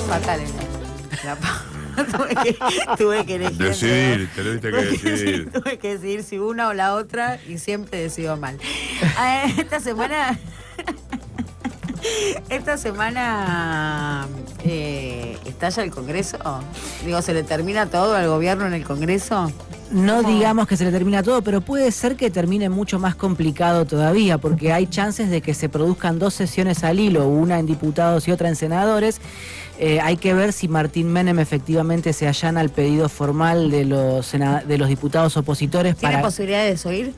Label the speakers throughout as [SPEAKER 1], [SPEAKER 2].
[SPEAKER 1] fatal en la tuve que elegir.
[SPEAKER 2] Decidir, te lo viste que decidir.
[SPEAKER 1] Tuve que decidir si una o la otra y siempre decido mal. Esta semana estalla el Congreso. Digo, ¿se le termina todo al gobierno en el Congreso?
[SPEAKER 3] No digamos que se le termina todo, pero puede ser que termine mucho más complicado todavía, porque hay chances de que se produzcan 2 sesiones al hilo, una en diputados y otra en senadores. Hay que ver si Martín Menem efectivamente se allana al pedido formal de los diputados opositores.
[SPEAKER 1] ¿Tiene posibilidad de desoír?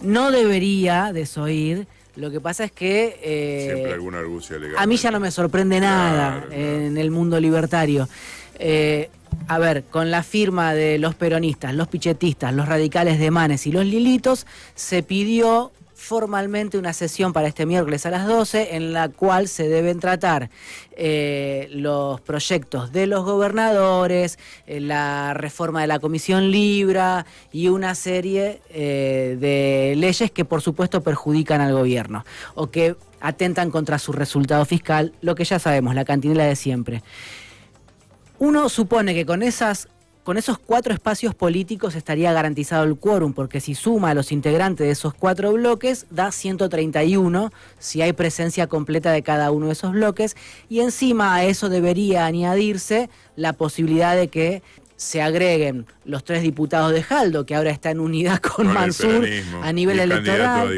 [SPEAKER 3] No debería desoír. Lo que pasa es que
[SPEAKER 2] siempre alguna argucia legal.
[SPEAKER 3] A mí ya no me sorprende nada en el mundo libertario. A ver, con la firma de los peronistas, los pichetistas, los radicales de Manes y los Lilitos, se pidió formalmente una sesión para este miércoles a las 12, en la cual se deben tratar los proyectos de los gobernadores, la reforma de la Comisión Libra y una serie de leyes que por supuesto perjudican al gobierno o que atentan contra su resultado fiscal, lo que ya sabemos, la cantinela de siempre. Uno supone que con esos 4 espacios políticos estaría garantizado el quórum, porque si suma a los integrantes de esos 4 bloques, da 131, si hay presencia completa de cada uno de esos bloques, y encima a eso debería añadirse la posibilidad de que se agreguen los 3 diputados de Jaldo, que ahora está en unidad con Mansur a nivel electoral,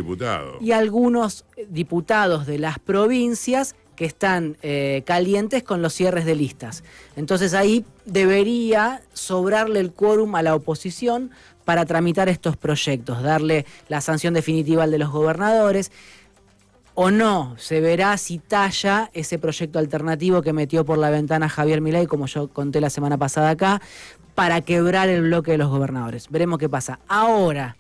[SPEAKER 3] y algunos diputados de las provincias que están calientes con los cierres de listas. Entonces ahí debería sobrarle el quórum a la oposición para tramitar estos proyectos, darle la sanción definitiva al de los gobernadores, o no, se verá si talla ese proyecto alternativo que metió por la ventana Javier Milei, como yo conté la semana pasada acá, para quebrar el bloque de los gobernadores. Veremos qué pasa. Ahora,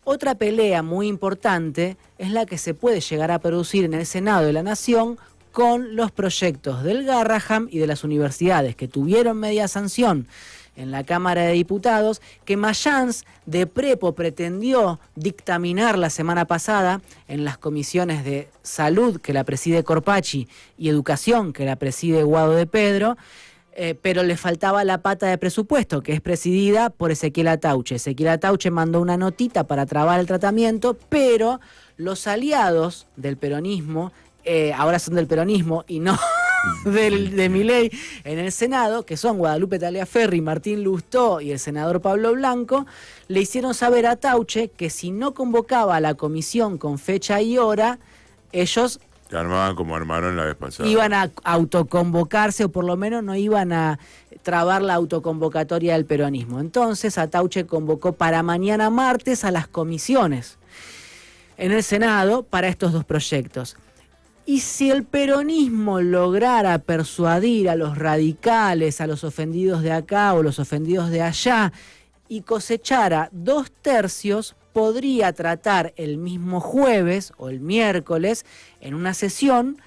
[SPEAKER 3] otra pelea muy importante es la que se puede llegar a producir en el Senado de la Nación con los proyectos del Garraham y de las universidades que tuvieron media sanción en la Cámara de Diputados, que Mayans de Prepo pretendió dictaminar la semana pasada en las comisiones de Salud, que la preside Corpachi, y Educación, que la preside Guado de Pedro, pero le faltaba la pata de presupuesto, que es presidida por Ezequiel Atauche. Ezequiel Atauche mandó una notita para trabar el tratamiento, pero los aliados del peronismo, ahora son del peronismo y no de Milei en el Senado, que son Guadalupe Taliaferri, Martín Lustó y el senador Pablo Blanco, le hicieron saber a Atauche que si no convocaba a la comisión con fecha y hora, ellos
[SPEAKER 2] que armaban como armaron la vez pasada.
[SPEAKER 3] Iban a autoconvocarse, o por lo menos no iban a trabar la autoconvocatoria del peronismo. Entonces Atauche convocó para mañana martes a las comisiones en el Senado para estos 2 proyectos. Y si el peronismo lograra persuadir a los radicales, a los ofendidos de acá o los ofendidos de allá, y cosechara 2/3, podría tratar el mismo jueves o el miércoles en una sesión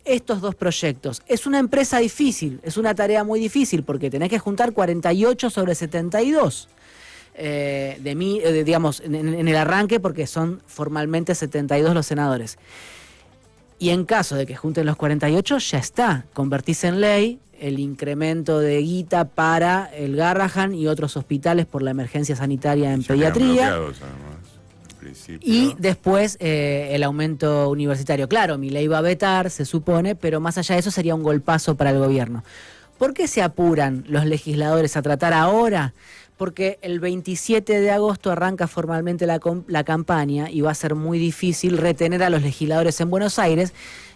[SPEAKER 3] estos 2 proyectos. Es una empresa difícil, es una tarea muy difícil, porque tenés que juntar 48 sobre 72. Digamos, en el arranque, porque son formalmente 72 los senadores. Y en caso de que junten los 48, ya está. Convertís en ley el incremento de guita para el Garrahan y otros hospitales por la emergencia sanitaria en pediatría. Y después el aumento universitario. Claro, Milei va a vetar, se supone, pero más allá de eso sería un golpazo para el gobierno. ¿Por qué se apuran los legisladores a tratar ahora? Porque el 27 de agosto arranca formalmente la campaña y va a ser muy difícil retener a los legisladores en Buenos Aires,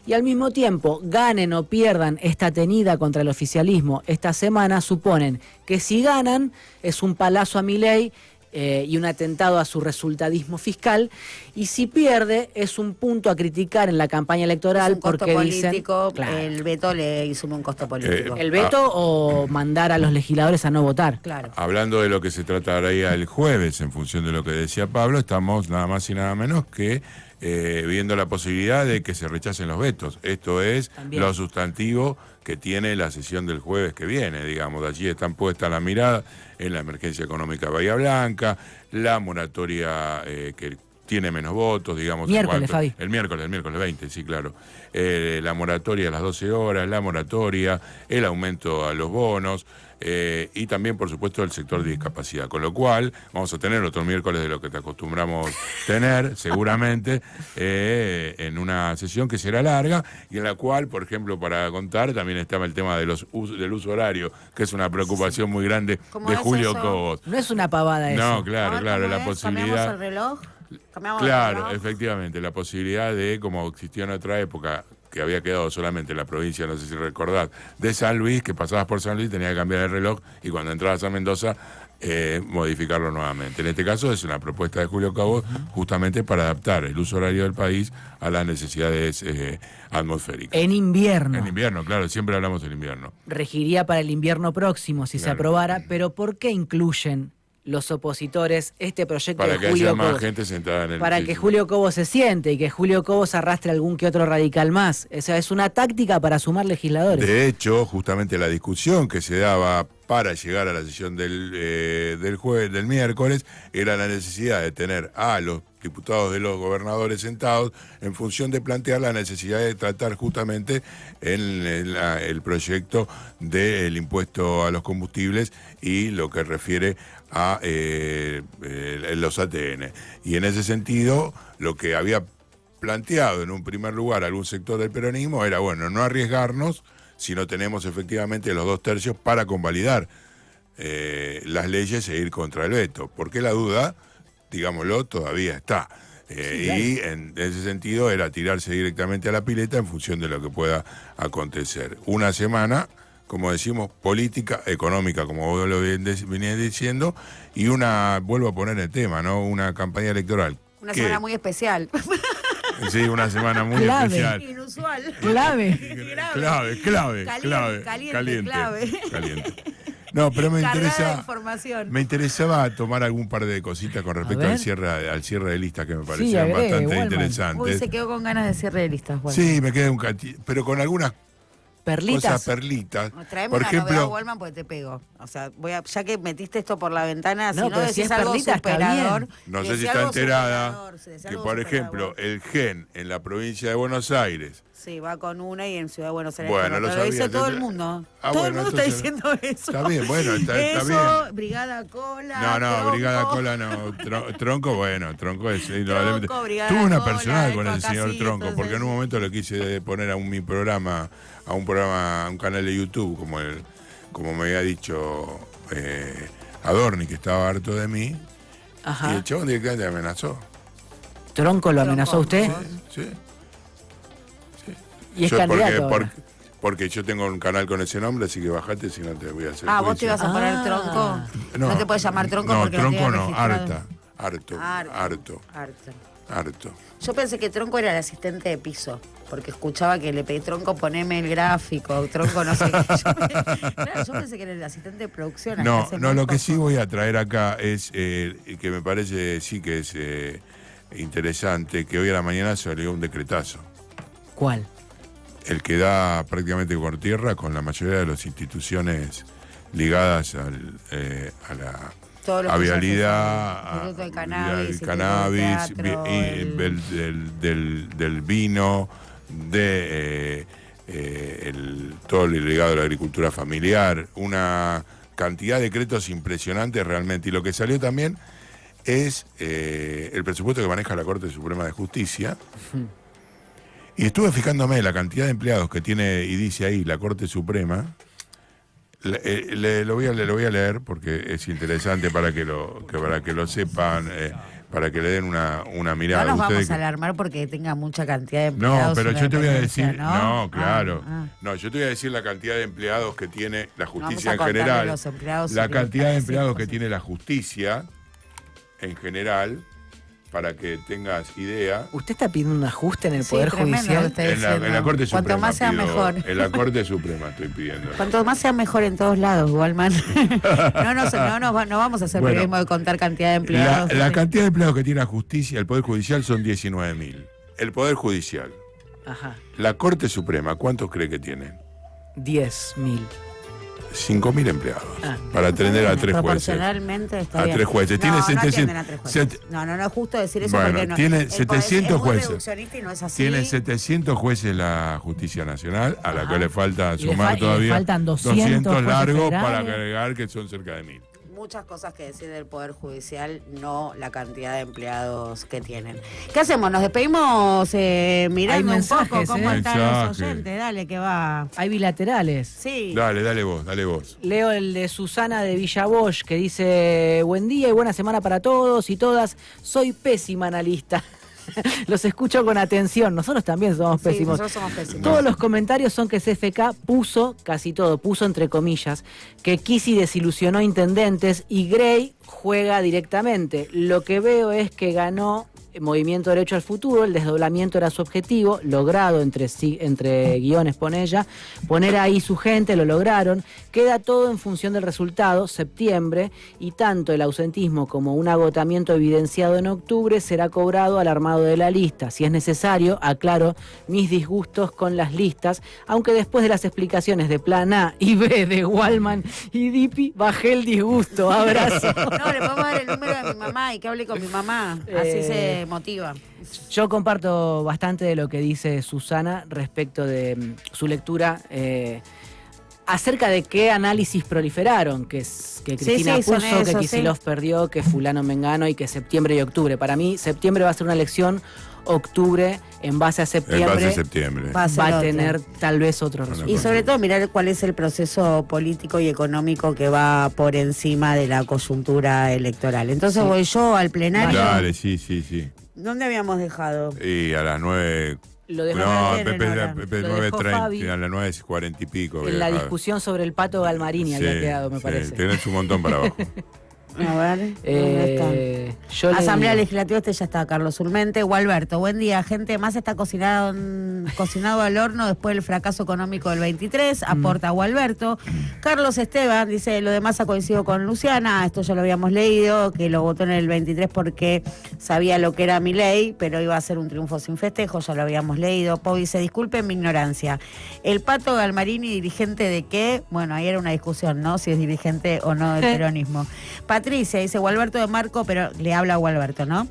[SPEAKER 3] y al mismo tiempo, ganen o pierdan esta tenida contra el oficialismo esta semana, suponen que si ganan es un palazo a Milei y un atentado a su resultadismo fiscal, y si pierde es un punto a criticar en la campaña electoral, porque
[SPEAKER 1] político,
[SPEAKER 3] dicen, claro,
[SPEAKER 1] el veto le sume un costo político.
[SPEAKER 3] el veto o mandar a los legisladores a no votar.
[SPEAKER 1] Claro.
[SPEAKER 2] Hablando de lo que se trataría el jueves, en función de lo que decía Pablo, estamos nada más y nada menos que viendo la posibilidad de que se rechacen los vetos. Esto es también lo sustantivo que tiene la sesión del jueves que viene, digamos. Allí están puestas la mirada en la emergencia económica Bahía Blanca, la moratoria que tiene menos votos, digamos.
[SPEAKER 3] Miércoles, Fabi.
[SPEAKER 2] El miércoles 20, sí, claro. La moratoria a las 12 horas, la moratoria, el aumento a los bonos, y también, por supuesto, el sector de discapacidad. Con lo cual, vamos a tener otro miércoles de lo que te acostumbramos tener, seguramente, en una sesión que será larga, y en la cual, por ejemplo, para contar, también estaba el tema de del uso horario, que es una preocupación muy grande de Julio Cobos.
[SPEAKER 3] No es una pavada eso.
[SPEAKER 2] No, claro, la
[SPEAKER 1] ¿Cambiamos
[SPEAKER 2] posibilidad...
[SPEAKER 1] el reloj?
[SPEAKER 2] Claro, efectivamente, la posibilidad de, como existió en otra época, que había quedado solamente en la provincia, no sé si recordás, de San Luis, que pasabas por San Luis, tenías que cambiar el reloj y cuando entrabas a Mendoza, modificarlo nuevamente. En este caso es una propuesta de Julio Cobos justamente para adaptar el uso horario del país a las necesidades atmosféricas.
[SPEAKER 3] En invierno.
[SPEAKER 2] En invierno, claro, siempre hablamos del invierno.
[SPEAKER 3] Regiría para el invierno próximo si se aprobara, pero ¿por qué incluyen los opositores este proyecto
[SPEAKER 2] para
[SPEAKER 3] de
[SPEAKER 2] que
[SPEAKER 3] Julio
[SPEAKER 2] haya más
[SPEAKER 3] Cobos?
[SPEAKER 2] gente sentada en el
[SPEAKER 3] Para que
[SPEAKER 2] piso.
[SPEAKER 3] Julio Cobos se siente y que Julio Cobos arrastre algún que otro radical más. O sea, es una táctica para sumar legisladores.
[SPEAKER 2] De hecho, justamente la discusión que se daba para llegar a la sesión del miércoles era la necesidad de tener a los diputados de los gobernadores sentados en función de plantear la necesidad de tratar justamente el proyecto del impuesto a los combustibles y lo que refiere a los ATN. Y en ese sentido, lo que había planteado en un primer lugar algún sector del peronismo era, bueno, no arriesgarnos si no tenemos efectivamente los 2/3 para convalidar las leyes e ir contra el veto. Porque la duda, digámoslo, todavía está. Y en ese sentido era tirarse directamente a la pileta en función de lo que pueda acontecer. Una semana, como decimos, política, económica, como vos lo venías diciendo, y vuelvo a poner el tema, ¿no? Una campaña electoral.
[SPEAKER 1] Una semana muy especial.
[SPEAKER 2] Sí, una semana muy especial.
[SPEAKER 1] Inusual.
[SPEAKER 3] Clave.
[SPEAKER 2] Caliente. No, pero me interesaba tomar algún par de cositas con respecto al cierre de listas que me parecían bastante interesantes.
[SPEAKER 1] Uy, se quedó con ganas de cierre de listas. Bueno.
[SPEAKER 2] Sí, me quedé pero con algunas
[SPEAKER 3] perlitas.
[SPEAKER 1] Traeme
[SPEAKER 2] por
[SPEAKER 1] una
[SPEAKER 2] ejemplo,
[SPEAKER 1] novedad, Wallman, porque te pego. O sea, ya que metiste esto por la ventana,
[SPEAKER 3] No,
[SPEAKER 1] si no
[SPEAKER 3] pero
[SPEAKER 1] decís
[SPEAKER 3] si es
[SPEAKER 1] algo
[SPEAKER 3] perlita, está
[SPEAKER 1] superador.
[SPEAKER 2] no sé si está enterada que, por ejemplo, el GEN en la provincia de Buenos Aires.
[SPEAKER 1] Sí, va con una y en Ciudad de Buenos Aires.
[SPEAKER 2] Bueno,
[SPEAKER 1] lo dice todo el mundo. Todo el mundo está diciendo eso.
[SPEAKER 2] Está bien, bueno, está
[SPEAKER 1] eso,
[SPEAKER 2] bien.
[SPEAKER 1] Brigada Cola.
[SPEAKER 2] No,
[SPEAKER 1] Tronco.
[SPEAKER 2] Brigada Cola no. Tronco, bueno, Tronco es.
[SPEAKER 1] Brigada
[SPEAKER 2] Tuve una
[SPEAKER 1] Cola,
[SPEAKER 2] personal con el señor
[SPEAKER 1] Casito,
[SPEAKER 2] Tronco, porque en un momento le quise poner a un programa, a un canal de YouTube, como me había dicho Adorni, que estaba harto de mí.
[SPEAKER 3] Ajá.
[SPEAKER 2] Y el chabón directamente me amenazó.
[SPEAKER 3] ¿Tronco lo amenazó a usted?
[SPEAKER 2] Sí.
[SPEAKER 3] Y es candidato.
[SPEAKER 2] Porque yo tengo un canal con ese nombre, así que bajate si no te voy a hacer.
[SPEAKER 1] ¿Vos te ibas a poner Tronco? No te puedes llamar Tronco porque
[SPEAKER 2] Tronco
[SPEAKER 1] no,
[SPEAKER 2] harto.
[SPEAKER 1] Yo pensé que Tronco era el asistente de piso, porque escuchaba que le pedí Tronco, poneme el gráfico, Tronco no sé qué. Yo pensé que era el asistente de producción.
[SPEAKER 2] No, lo que sí voy a traer acá es, que me parece sí que es interesante, que hoy a la mañana salió un decretazo.
[SPEAKER 3] ¿Cuál?
[SPEAKER 2] El que da prácticamente por tierra con la mayoría de las instituciones ligadas a la vialidad, cannabis, del vino, todo lo ligado a la agricultura familiar, una cantidad de decretos impresionantes realmente. Y lo que salió también es el presupuesto que maneja la Corte Suprema de Justicia. Y estuve fijándome la cantidad de empleados que tiene, y dice ahí, la Corte Suprema. Lo voy a leer porque es interesante para que lo sepan, para que le den una mirada.
[SPEAKER 1] No nos vamos a alarmar porque tenga mucha cantidad de empleados.
[SPEAKER 2] No, pero yo te voy a decir,
[SPEAKER 1] ¿no?
[SPEAKER 2] Claro. No, yo te voy a decir la cantidad de empleados que tiene la justicia en general. La cantidad de empleados que tiene la justicia en general, para que tengas idea.
[SPEAKER 3] ¿Usted está pidiendo un ajuste en el Poder Judicial?
[SPEAKER 2] En la Corte Suprema.
[SPEAKER 1] Cuanto más sea mejor.
[SPEAKER 2] En la Corte Suprema estoy pidiendo.
[SPEAKER 1] Cuanto más sea mejor en todos lados, Wallman. No vamos a hacer periodismo de contar cantidad de empleados.
[SPEAKER 2] La cantidad de empleados que tiene la justicia, el Poder Judicial, son 19.000. El Poder Judicial.
[SPEAKER 3] Ajá.
[SPEAKER 2] La Corte Suprema, ¿cuántos cree que tienen?
[SPEAKER 3] 10.000.
[SPEAKER 2] 5.000 empleados para atender a 3 jueces.
[SPEAKER 1] Proporcionalmente está bien.
[SPEAKER 2] A 3 jueces. Tiene
[SPEAKER 1] No
[SPEAKER 2] 700.
[SPEAKER 1] a 3 jueces. No es justo decir eso
[SPEAKER 2] Bueno,
[SPEAKER 1] porque no.
[SPEAKER 2] tiene 700 jueces.
[SPEAKER 1] Reduccionista y no es así.
[SPEAKER 2] Tiene 700 jueces la Justicia Nacional, a la que le falta sumar
[SPEAKER 3] le
[SPEAKER 2] todavía
[SPEAKER 3] faltan 200
[SPEAKER 2] largos
[SPEAKER 3] federales.
[SPEAKER 2] para agregar que son cerca de 1.000.
[SPEAKER 1] Muchas cosas que decir del Poder Judicial, no la cantidad de empleados que tienen. ¿Qué hacemos? Nos despedimos mirando un poco cómo están los oyentes. Dale, que va.
[SPEAKER 3] Hay bilaterales.
[SPEAKER 1] Sí.
[SPEAKER 2] Dale vos.
[SPEAKER 3] Leo el de Susana de Villabosch, que dice: buen día y buena semana para todos y todas. Soy pésima analista. Los escucho con atención. Nosotros también somos pésimos.
[SPEAKER 1] Nosotros somos pésimos.
[SPEAKER 3] Todos los comentarios son que CFK puso, casi todo, puso entre comillas, que Kisi desilusionó intendentes y Grey juega directamente. Lo que veo es que ganó Movimiento Derecho al Futuro, el desdoblamiento era su objetivo, logrado entre guiones, pone ella, poner ahí su gente, lo lograron, queda todo en función del resultado, septiembre, y tanto el ausentismo como un agotamiento evidenciado en octubre será cobrado al armado de la lista. Si es necesario, aclaro mis disgustos con las listas, aunque después de las explicaciones de Plan A y B de Wallman y Dipi, bajé el disgusto. Abrazo.
[SPEAKER 1] No, le podemos dar el número de mi mamá y que hable con mi mamá, así se motiva.
[SPEAKER 3] Yo comparto bastante de lo que dice Susana respecto de su lectura acerca de qué análisis proliferaron, que Cristina puso, que Kicillof perdió, que fulano mengano y que septiembre y octubre. Para mí, septiembre va a ser una elección, octubre, en base a septiembre, va a tener tal vez otro resultado.
[SPEAKER 1] Y sobre todo mirar cuál es el proceso político y económico que va por encima de la coyuntura electoral. Entonces voy yo al plenario.
[SPEAKER 2] Dale, sí.
[SPEAKER 1] ¿Dónde habíamos dejado?
[SPEAKER 2] Y a las 9...
[SPEAKER 3] Lo dejó
[SPEAKER 2] Pepe 9:30, a las 9:40 y pico.
[SPEAKER 3] En la discusión sobre el Pato Galmarini había quedado, me parece.
[SPEAKER 2] Tenés un montón para abajo.
[SPEAKER 1] A ver, ¿dónde está? Asamblea Legislativa, ya está Carlos Ulmente. Gualberto, buen día, gente. Más está cocinado al horno después del fracaso económico del 23. Aporta Gualberto. Carlos Esteban dice: lo demás ha coincidido con Luciana. Esto ya lo habíamos leído, que lo votó en el 23 porque sabía lo que era Milei, pero iba a ser un triunfo sin festejo. Ya lo habíamos leído. Pau dice: disculpen mi ignorancia. ¿El Pato Galmarini dirigente de qué? Bueno, ahí era una discusión, ¿no? Si es dirigente o no del peronismo. Patricia dice: Gualberto de Marco, pero le habla a Gualberto, ¿no?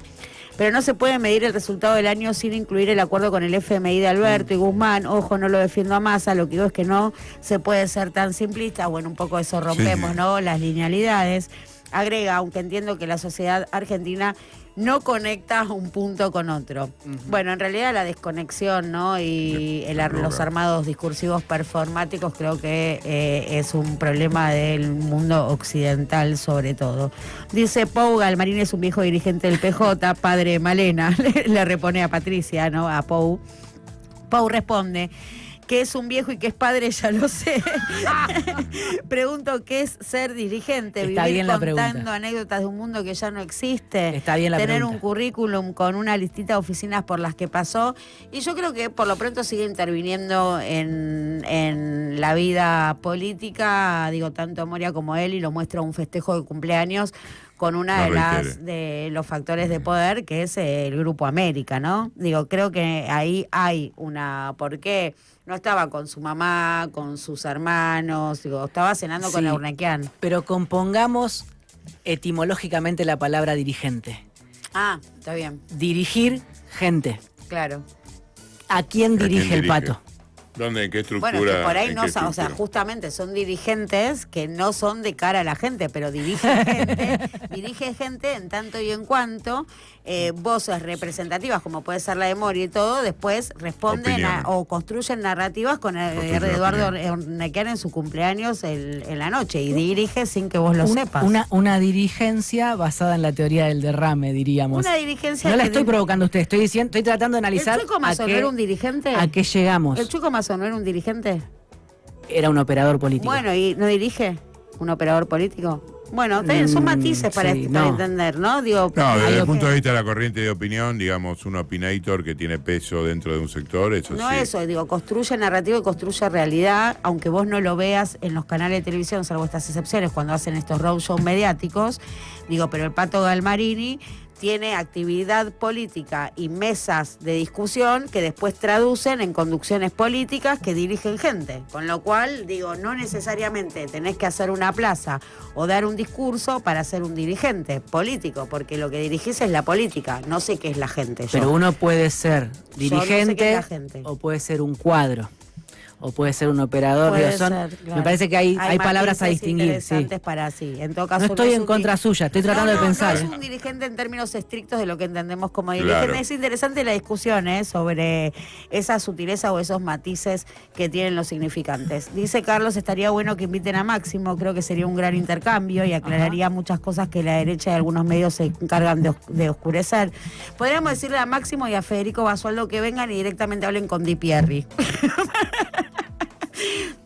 [SPEAKER 1] Pero no se puede medir el resultado del año sin incluir el acuerdo con el FMI de Alberto y Guzmán. Ojo, no lo defiendo a Massa, lo que digo es que no se puede ser tan simplista. Bueno, un poco eso rompemos, ¿no? Las linealidades. Agrega, aunque entiendo que la sociedad argentina no conecta un punto con otro. Bueno, en realidad la desconexión, ¿no? Y los armados discursivos performáticos creo que es un problema del mundo occidental sobre todo. Dice Pau: Galmarini es un viejo dirigente del PJ, padre de Malena. Le repone a Patricia, ¿no? A Pau. Pau responde: que es un viejo y que es padre, ya lo sé. Pregunto: ¿qué es ser dirigente?
[SPEAKER 3] Está
[SPEAKER 1] ¿Vivir
[SPEAKER 3] bien la
[SPEAKER 1] contando
[SPEAKER 3] pregunta.
[SPEAKER 1] anécdotas de un mundo que ya no existe?
[SPEAKER 3] Está bien la
[SPEAKER 1] tener
[SPEAKER 3] pregunta.
[SPEAKER 1] Un currículum con una listita de oficinas por las que pasó. Y yo creo que por lo pronto sigue interviniendo en la vida política, digo, tanto Moria como él, y lo muestra un festejo de cumpleaños con una de los factores de poder, que es el Grupo América, ¿no? Digo, creo que ahí hay una... ¿Por qué? No estaba con su mamá, con sus hermanos, digo, estaba cenando con Urnequian.
[SPEAKER 3] Pero compongamos etimológicamente la palabra dirigente.
[SPEAKER 1] Ah, está bien.
[SPEAKER 3] Dirigir gente.
[SPEAKER 1] Claro.
[SPEAKER 3] ¿A quién dirige el Pato?
[SPEAKER 2] ¿Dónde? ¿En qué estructura?
[SPEAKER 1] Bueno, que por ahí no, o sea, justamente son dirigentes que no son de cara a la gente, pero dirige gente en tanto y en cuanto voces representativas, como puede ser la de Mori y todo, después responden o construyen narrativas con Eduardo Urnequian en su cumpleaños en la noche, y dirige sin que vos lo sepas.
[SPEAKER 3] Una dirigencia basada en la teoría del derrame, diríamos.
[SPEAKER 1] Una dirigencia.
[SPEAKER 3] No la estoy provocando a usted, estoy tratando de analizar.
[SPEAKER 1] ¿El Chueco Mazo no era un dirigente?
[SPEAKER 3] ¿A qué llegamos?
[SPEAKER 1] ¿El Chueco Mazo no era un dirigente?
[SPEAKER 3] Era un operador político.
[SPEAKER 1] Bueno, ¿y no dirige? ¿Un operador político? Bueno, son matices para entender, ¿no? Digo,
[SPEAKER 2] no, desde el punto de vista de la corriente de opinión, digamos, un opinator que tiene peso dentro de un sector, eso
[SPEAKER 1] no
[SPEAKER 2] sí.
[SPEAKER 1] No, eso, digo, construye narrativa y construye realidad, aunque vos no lo veas en los canales de televisión, salvo estas excepciones, cuando hacen estos roadshows mediáticos, digo, pero el Pato Galmarini tiene actividad política y mesas de discusión que después traducen en conducciones políticas que dirigen gente. Con lo cual, digo, no necesariamente tenés que hacer una plaza o dar un discurso para ser un dirigente político, porque lo que dirigís es la política, no sé qué es la gente.
[SPEAKER 3] Pero uno puede ser dirigente,
[SPEAKER 1] no sé qué es la gente.
[SPEAKER 3] O puede ser un cuadro. O puede ser un operador.
[SPEAKER 1] Puede
[SPEAKER 3] Digo,
[SPEAKER 1] ser, claro.
[SPEAKER 3] Me parece que hay palabras a distinguir.
[SPEAKER 1] Interesantes
[SPEAKER 3] sí.
[SPEAKER 1] para sí. En todo caso,
[SPEAKER 3] no estoy en contra suya, estoy tratando de pensar.
[SPEAKER 1] No es un dirigente en términos estrictos de lo que entendemos como dirigente.
[SPEAKER 2] Claro.
[SPEAKER 1] Es interesante la discusión sobre esa sutileza o esos matices que tienen los significantes. Dice Carlos, estaría bueno que inviten a Máximo, creo que sería un gran intercambio y aclararía muchas cosas que la derecha y algunos medios se encargan de oscurecer. Podríamos decirle a Máximo y a Federico Basualdo que vengan y directamente hablen con Di Pierri.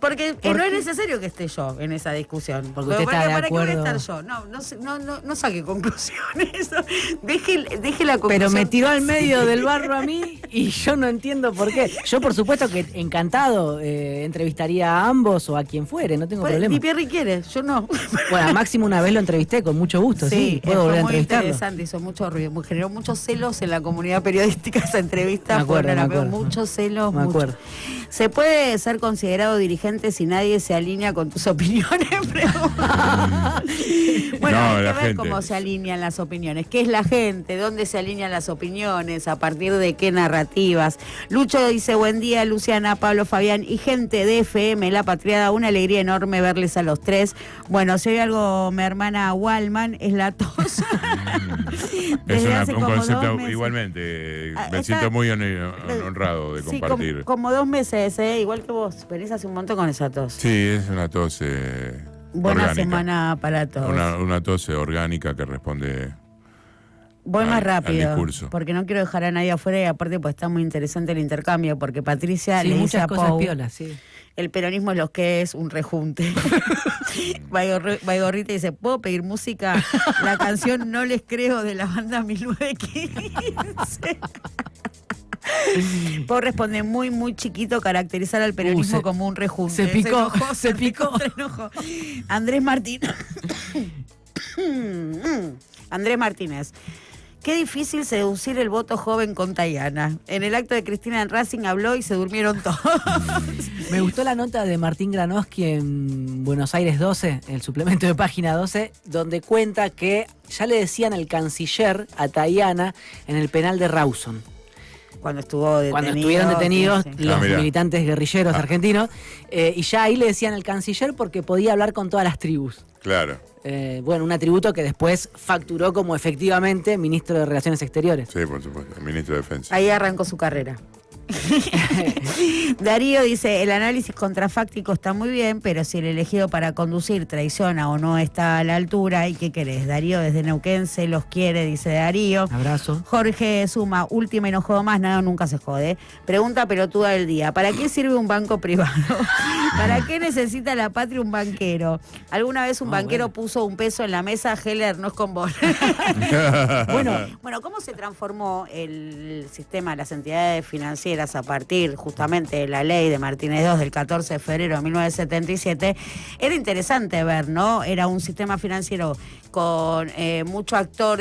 [SPEAKER 1] Porque no es necesario que esté yo en esa discusión.
[SPEAKER 3] Porque usted está de
[SPEAKER 1] ¿Para qué voy a
[SPEAKER 3] acuerdo?
[SPEAKER 1] estar yo? No saque conclusiones. Deje la conclusión.
[SPEAKER 3] Pero me tiró al medio del barro a mí y yo no entiendo por qué. Yo, por supuesto, que encantado entrevistaría a ambos o a quien fuere, no tengo problema.
[SPEAKER 1] Di Pierri quiere, yo no.
[SPEAKER 3] Bueno, a Máximo una vez lo entrevisté con mucho gusto, sí. Puedo volver a
[SPEAKER 1] muy
[SPEAKER 3] entrevistarlo.
[SPEAKER 1] interesante, hizo mucho ruido, generó muchos celos en la comunidad periodística esa entrevista.
[SPEAKER 3] Me acuerdo.
[SPEAKER 1] Muchos celos,
[SPEAKER 3] Me acuerdo.
[SPEAKER 1] ¿Se puede ser considerado dirigente si nadie se alinea con tus opiniones? Bueno,
[SPEAKER 2] No,
[SPEAKER 1] hay que
[SPEAKER 2] la
[SPEAKER 1] ver
[SPEAKER 2] gente.
[SPEAKER 1] cómo se alinean las opiniones. ¿Qué es la gente? ¿Dónde se alinean las opiniones? ¿A partir de qué narrativas? Lucho dice, buen día, Luciana, Pablo, Fabián y gente de FM La Patriada. Una alegría enorme verles a los tres. Bueno, si hay algo, mi hermana Wallman, es la tos.
[SPEAKER 2] Es
[SPEAKER 1] Desde hace
[SPEAKER 2] un
[SPEAKER 1] como 2
[SPEAKER 2] concepto,
[SPEAKER 1] meses.
[SPEAKER 2] igualmente, me
[SPEAKER 1] Está-
[SPEAKER 2] siento muy honrado de
[SPEAKER 1] Sí,
[SPEAKER 2] compartir.
[SPEAKER 1] como 2 meses, igual que vos. Venís hace un montón con esa tos.
[SPEAKER 2] Sí, es una tos
[SPEAKER 1] Buena
[SPEAKER 2] orgánica.
[SPEAKER 1] semana para todos.
[SPEAKER 2] Una tos orgánica que responde
[SPEAKER 1] Voy más
[SPEAKER 2] al
[SPEAKER 1] rápido,
[SPEAKER 2] discurso.
[SPEAKER 1] porque no quiero dejar a nadie afuera y aparte pues está muy interesante el intercambio, porque Patricia
[SPEAKER 3] Sí,
[SPEAKER 1] le dice
[SPEAKER 3] muchas
[SPEAKER 1] a
[SPEAKER 3] cosas
[SPEAKER 1] Pau,
[SPEAKER 3] piolas, sí.
[SPEAKER 1] el peronismo es lo que es un rejunte. Baigorrita dice, ¿puedo pedir música? La canción No les creo de la banda 1915. Pau responde, muy chiquito caracterizar al peronismo como un rejunte.
[SPEAKER 3] Se picó,
[SPEAKER 1] Se enojó. Andrés Martínez. Andrés Martínez. Qué difícil seducir el voto joven con Tayana. En el acto de Cristina en Racing habló y se durmieron todos.
[SPEAKER 3] Me gustó la nota de Martín Granoski en Buenos Aires 12, el suplemento de Página 12, donde cuenta que ya le decían el canciller a Tayana en el penal de Rawson.
[SPEAKER 1] Cuando
[SPEAKER 3] Estuvieron detenidos
[SPEAKER 1] sí.
[SPEAKER 3] los
[SPEAKER 2] mirá.
[SPEAKER 3] militantes guerrilleros argentinos, y ya ahí le decían el canciller porque podía hablar con todas las tribus.
[SPEAKER 2] Claro,
[SPEAKER 3] Bueno, un atributo que después facturó como efectivamente ministro de Relaciones Exteriores.
[SPEAKER 2] sí, por supuesto, el ministro de Defensa.
[SPEAKER 1] Ahí arrancó su carrera. Darío dice, el análisis contrafáctico está muy bien, pero si el elegido para conducir traiciona o no está a la altura, ¿y qué querés? Darío desde Neuquén se los quiere, dice Darío.
[SPEAKER 3] Abrazo.
[SPEAKER 1] Jorge suma, última y no jodo más, nada, nunca se jode. Pregunta pelotuda del día, ¿para qué sirve un banco privado? ¿Para qué necesita la patria un banquero? ¿Alguna vez un banquero puso un peso en la mesa? Heller, no es con vos. Bueno, ¿cómo se transformó el sistema, las entidades financieras a partir justamente de la ley de Martínez II del 14 de febrero de 1977? Era interesante ver, ¿no? Era un sistema financiero con mucho actor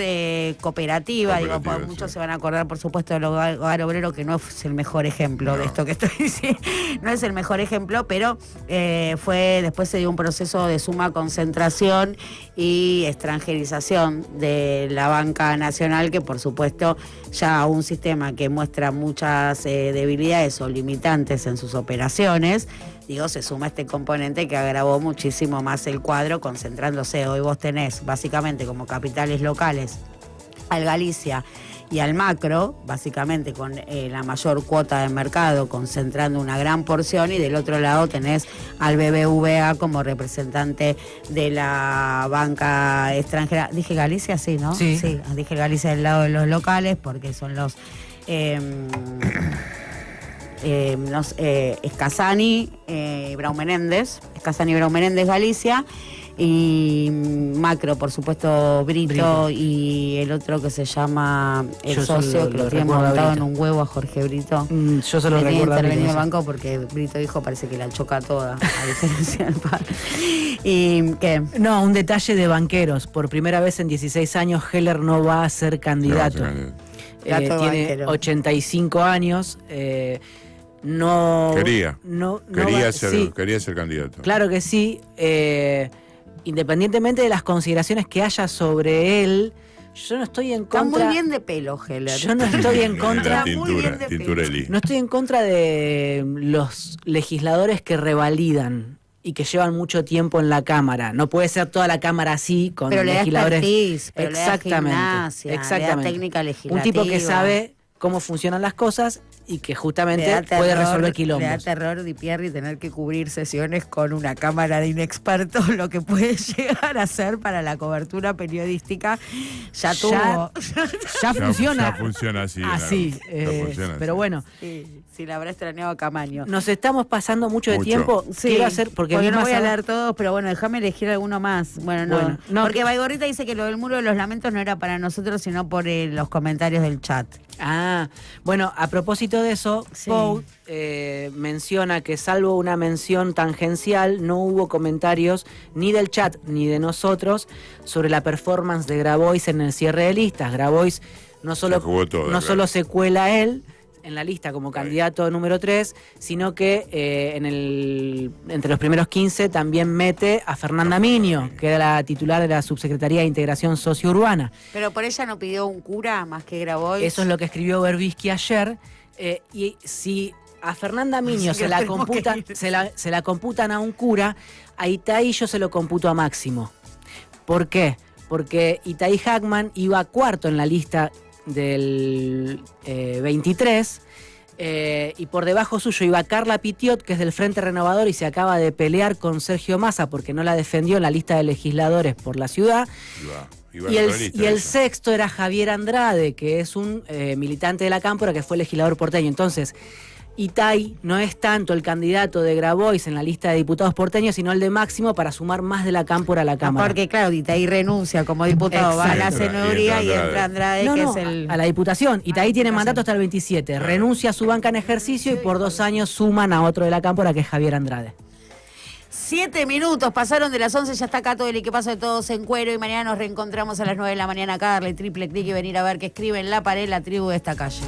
[SPEAKER 1] cooperativa, digo,
[SPEAKER 2] Cooperativa,
[SPEAKER 1] muchos
[SPEAKER 2] sí.
[SPEAKER 1] se van a acordar, por supuesto, del hogar obrero, que no es el mejor ejemplo de esto que estoy diciendo, no es el mejor ejemplo, pero después se dio un proceso de suma concentración y extranjerización de la banca nacional, que por supuesto ya un sistema que muestra muchas debilidades o limitantes en sus operaciones, digo, se suma este componente que agravó muchísimo más el cuadro, concentrándose. Hoy vos tenés básicamente como capitales locales al Galicia y al Macro, básicamente con la mayor cuota de mercado, concentrando una gran porción, y del otro lado tenés al BBVA como representante de la banca extranjera. Dije Galicia, sí, ¿no?
[SPEAKER 3] Sí.
[SPEAKER 1] Sí, dije Galicia del lado de los locales, porque son los Escasani, Brau Menéndez, Galicia, Y Macro, por supuesto, Brito, y el otro que se llama el socio, que lo tiene montado en un huevo a Jorge Brito.
[SPEAKER 3] Yo solo recuerdo a Brito.
[SPEAKER 1] En el banco porque Brito dijo, parece que la choca toda, a diferencia del padre. ¿Y qué?
[SPEAKER 3] No, un detalle de banqueros. Por primera vez en 16 años, Heller no va a ser candidato. Tiene 85 años.
[SPEAKER 2] Quería ser candidato.
[SPEAKER 3] Claro que sí. Independientemente de las consideraciones que haya sobre él, yo no estoy en contra.
[SPEAKER 1] Está muy bien de pelo, Heller.
[SPEAKER 3] Yo no estoy en contra.
[SPEAKER 2] No
[SPEAKER 3] estoy en contra de los legisladores que revalidan y que llevan mucho tiempo en la Cámara. No puede ser toda la Cámara así, con
[SPEAKER 1] pero
[SPEAKER 3] legisladores.
[SPEAKER 1] Pero exactamente. Le da técnica legislativa.
[SPEAKER 3] Un tipo que sabe cómo funcionan las cosas y que justamente puede resolver quilombos.
[SPEAKER 1] Le da terror, Di Pierri, tener que cubrir sesiones con una cámara de inexpertos, lo que puede llegar a ser para la cobertura periodística. Ya funciona.
[SPEAKER 2] Ya funciona así.
[SPEAKER 3] Pero bueno.
[SPEAKER 1] Sí, la habrá extrañado a Camaño.
[SPEAKER 3] Nos estamos pasando mucho de tiempo.
[SPEAKER 1] Sí,
[SPEAKER 3] quiero hacer, porque
[SPEAKER 1] no voy a leer todos, pero bueno, déjame elegir alguno más. Bueno, porque Baigorrita dice que lo del Muro de los Lamentos no era para nosotros, sino por los comentarios del chat.
[SPEAKER 3] Bueno, a propósito de eso, Pou menciona que salvo una mención tangencial, no hubo comentarios ni del chat ni de nosotros sobre la performance de Grabois en el cierre de listas. Grabois no solo se cuela él en la lista como candidato número 3, sino que entre los primeros 15 también mete a Fernanda Miño, que era la titular de la Subsecretaría de Integración Sociourbana.
[SPEAKER 1] Pero por ella no pidió un cura más que Grabois.
[SPEAKER 3] Eso es lo que escribió Berbisky ayer. Y si a Fernanda Miño se la computan a un cura, a Itaí yo se lo computo a Máximo. ¿Por qué? Porque Itaí Hackman iba cuarto en la lista del 23, y por debajo suyo iba Carla Pitiot, que es del Frente Renovador y se acaba de pelear con Sergio Massa porque no la defendió en la lista de legisladores por la ciudad. Y el sexto era Javier Andrade, que es un militante de la Cámpora que fue legislador porteño. Entonces, Itaí no es tanto el candidato de Grabois en la lista de diputados porteños, sino el de Máximo para sumar más de la Cámpora a la Cámara.
[SPEAKER 1] Porque claro, Itaí renuncia como diputado, va a la senaduría y entra Andrade,
[SPEAKER 3] a la diputación. Itaí tiene mandato hasta el 27, renuncia a su banca en ejercicio y por 2 años suman a otro de la Cámpora, que es Javier Andrade.
[SPEAKER 1] 7 minutos, pasaron de las 11, ya está acá todo el equipazo de Todos en Cuero y mañana nos reencontramos a las 9 de la mañana acá, darle triple clic y venir a ver qué escribe en la pared la tribu de esta calle.